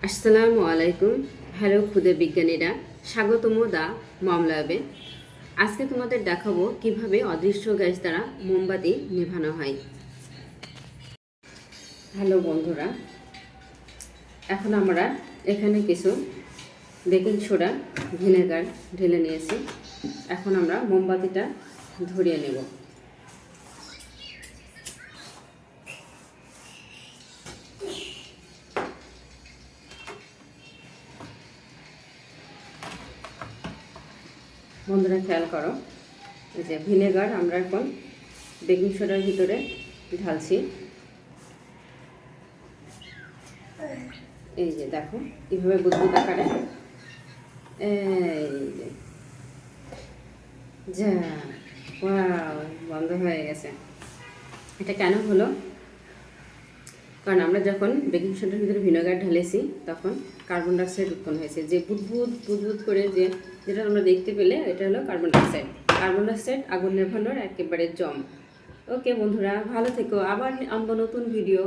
আসসালামু আলাইকুম। হ্যালো ক্ষুদে বিজ্ঞানীরা, স্বাগতম দা মম ল্যাবে। আজকে তোমাদের দেখাবো কিভাবে অদৃশ্য গ্যাস দ্বারা মোমবাতি নেভানো হয়। হ্যালো বন্ধুরা, এখন আমরা এখানে কিছু বেকিং সোডা ভিনেগার ঢেলে নিয়েছি। এখন আমরা মোমবাতিটা ধরিয়ে নেব। বন্ধুরা খেয়াল করো, এই যে ভিনেগার আমরা এখন বেকিং সোডার ভিতরে ঢালছি। এই যে দেখো কীভাবে বুদবুদ আকারে, এই যে যা ওয়াও, বন্ধ হয়ে গেছে। এটা কেন হলো? কারণ আমরা যখন বেকিং সোডার ভিতরে ভিনেগার ঢালেছি তখন কার্বন ডাইঅক্সাইড উৎপন্ন হয়েছে। যে বুদবুদ বুদবুদ করে যেটা আমরা দেখতে পেলে, এটা হলো কার্বন ডাইঅক্সাইড। কার্বন ডাইঅক্সাইড আগুন নেভানোর একেবারে জম। ওকে বন্ধুরা, ভালো থেকো। আবার আনবো নতুন ভিডিও।